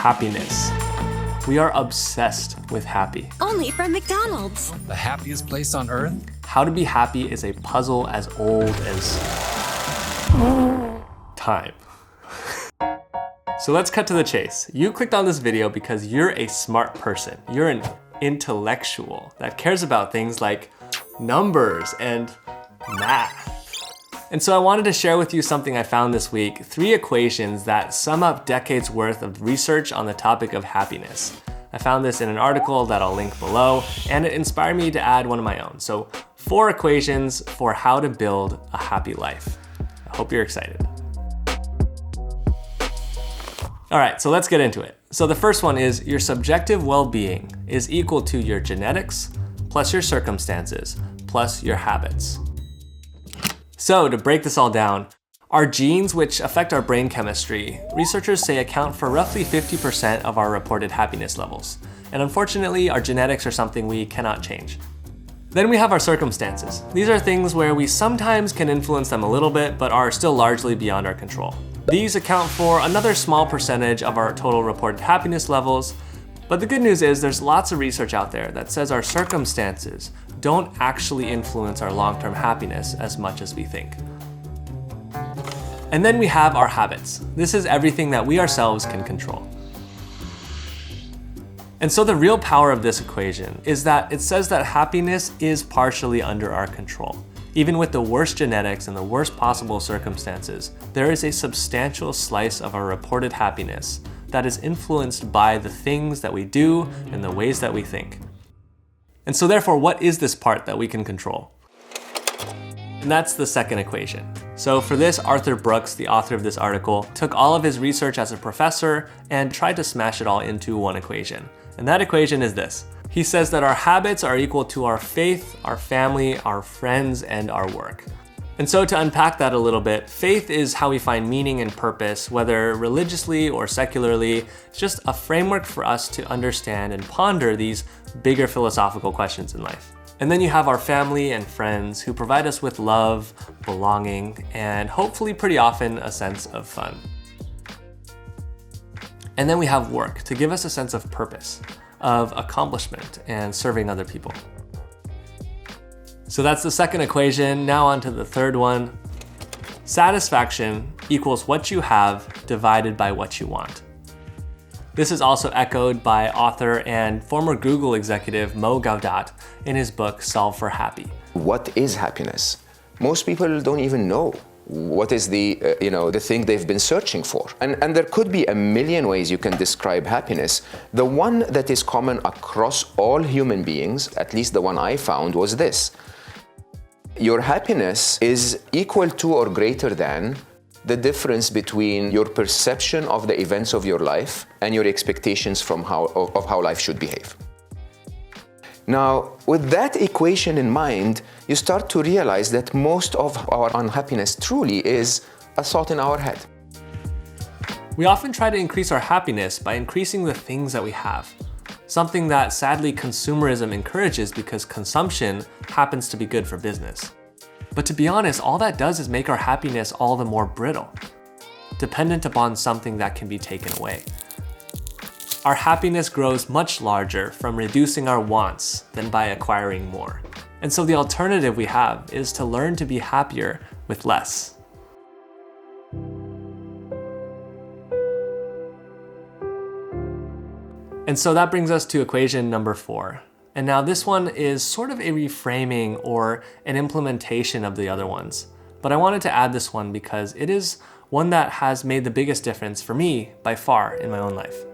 happiness. We are obsessed with happy. Only from McDonald's. The happiest place on earth? How to be happy is a puzzle as old as time. So let's cut to the chase. You clicked on this video because you're a smart person. You're an intellectual that cares about things like numbers and math. And so I wanted to share with you something I found this week, 3 equations that sum up decades worth of research on the topic of happiness. I found this in an article that I'll link below, and it inspired me to add one of my own. So 4 equations for how to build a happy life. I hope you're excited. All right, so let's get into it. So the first one is your subjective well-being is equal to your genetics plus your circumstances plus your habits. So to break this all down, our genes, which affect our brain chemistry, researchers say account for roughly 50% of our reported happiness levels. And unfortunately, our genetics are something we cannot change. Then we have our circumstances. These are things where we sometimes can influence them a little bit, but are still largely beyond our control. These account for another small percentage of our total reported happiness levels. But the good news is there's lots of research out there that says our circumstances don't actually influence our long-term happiness as much as we think. And then we have our habits. This is everything that we ourselves can control. And so the real power of this equation is that it says that happiness is partially under our control. Even with the worst genetics and the worst possible circumstances, there is a substantial slice of our reported happiness that is influenced by the things that we do and the ways that we think. And so therefore, what is this part that we can control? And that's the second equation. So for this, Arthur Brooks, the author of this article, took all of his research as a professor and tried to smash it all into one equation. And that equation is this. He says that our habits are equal to our faith, our family, our friends, and our work. And so to unpack that a little bit, faith is how we find meaning and purpose, whether religiously or secularly. It's just a framework for us to understand and ponder these bigger philosophical questions in life. And then you have our family and friends who provide us with love, belonging, and hopefully pretty often a sense of fun. And then we have work to give us a sense of purpose, of accomplishment, and serving other people. So that's the second equation. Now on to the third one. Satisfaction equals what you have divided by what you want. This is also echoed by author and former Google executive Mo Gaudat in his book, Solve for Happy. What is happiness? Most people don't even know. What is the thing they've been searching for? And there could be a million ways you can describe happiness. The one that is common across all human beings, at least the one I found, was this. Your happiness is equal to or greater than the difference between your perception of the events of your life and your expectations of how life should behave. Now, with that equation in mind, you start to realize that most of our unhappiness truly is a thought in our head. We often try to increase our happiness by increasing the things that we have, something that sadly consumerism encourages because consumption happens to be good for business. But to be honest, all that does is make our happiness all the more brittle, dependent upon something that can be taken away. Our happiness grows much larger from reducing our wants than by acquiring more. And so the alternative we have is to learn to be happier with less. And so that brings us to equation number 4. And now this one is sort of a reframing or an implementation of the other ones. But I wanted to add this one because it is one that has made the biggest difference for me by far in my own life.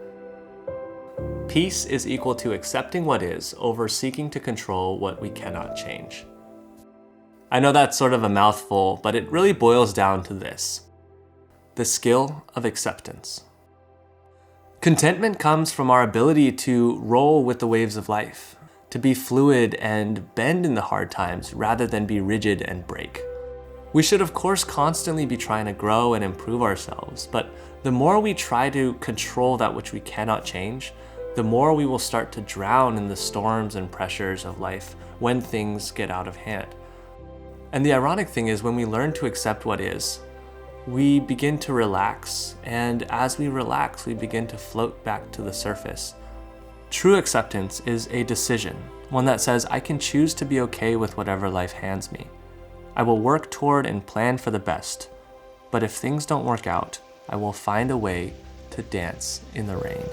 Peace is equal to accepting what is over seeking to control what we cannot change. I know that's sort of a mouthful, but it really boils down to this: the skill of acceptance. Contentment comes from our ability to roll with the waves of life, to be fluid and bend in the hard times rather than be rigid and break. We should of course constantly be trying to grow and improve ourselves, but the more we try to control that which we cannot change, the more we will start to drown in the storms and pressures of life when things get out of hand. And the ironic thing is, when we learn to accept what is, we begin to relax, and as we relax, we begin to float back to the surface. True acceptance is a decision, one that says I can choose to be okay with whatever life hands me. I will work toward and plan for the best, but if things don't work out, I will find a way to dance in the rain.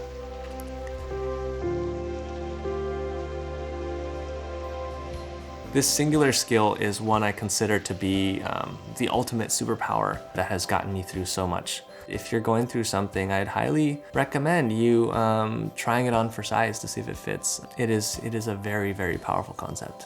This singular skill is one I consider to be the ultimate superpower that has gotten me through so much. If you're going through something, I'd highly recommend you trying it on for size to see if it fits. It is a very, very powerful concept.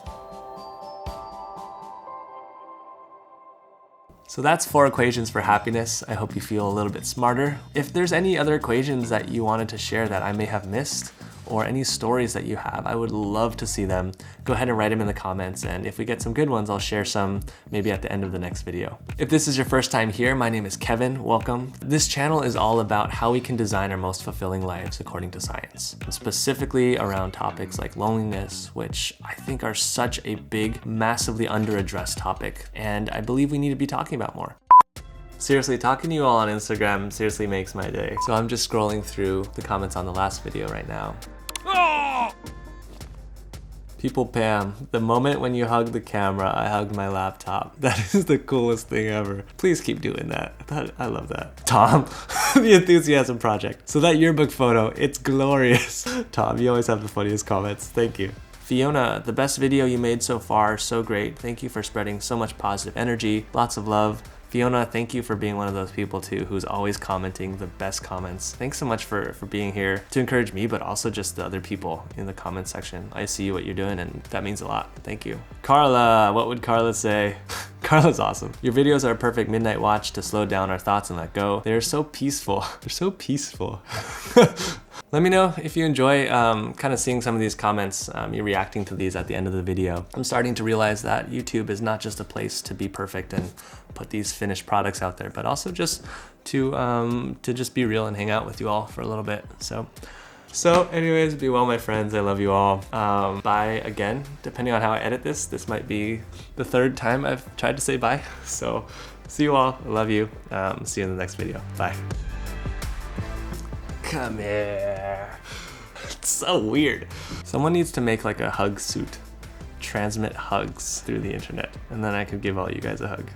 So that's 4 equations for happiness. I hope you feel a little bit smarter. If there's any other equations that you wanted to share that I may have missed, or any stories that you have, I would love to see them. Go ahead and write them in the comments, and if we get some good ones, I'll share some maybe at the end of the next video. If this is your first time here, my name is Kevin, welcome. This channel is all about how we can design our most fulfilling lives according to science, specifically around topics like loneliness, which I think are such a big, massively under-addressed topic, and I believe we need to be talking about more. Seriously, talking to you all on Instagram seriously makes my day. So I'm just scrolling through the comments on the last video right now. People Pam, the moment when you hugged the camera, I hugged my laptop. That is the coolest thing ever. Please keep doing that. I love that. Tom, the Enthusiasm Project. So that yearbook photo, it's glorious. Tom, you always have the funniest comments. Thank you. Fiona, the best video you made so far, so great. Thank you for spreading so much positive energy. Lots of love. Fiona, thank you for being one of those people too who's always commenting the best comments. Thanks so much for being here to encourage me, but also just the other people in the comment section. I see what you're doing and that means a lot. Thank you. Carla, what would Carla say? Carla's awesome. Your videos are a perfect midnight watch to slow down our thoughts and let go. They're so peaceful. They're so peaceful. Let me know if you enjoy kind of seeing some of these comments, me reacting to these at the end of the video. I'm starting to realize that YouTube is not just a place to be perfect and put these finished products out there, but also just to just be real and hang out with you all for a little bit. So anyways, be well, my friends. I love you all. Bye again. Depending on how I edit this, this might be the 3rd time I've tried to say bye. So see you all. I love you. See you in the next video. Bye. Come here. It's so weird. Someone needs to make like a hug suit, transmit hugs through the internet, and then I could give all you guys a hug.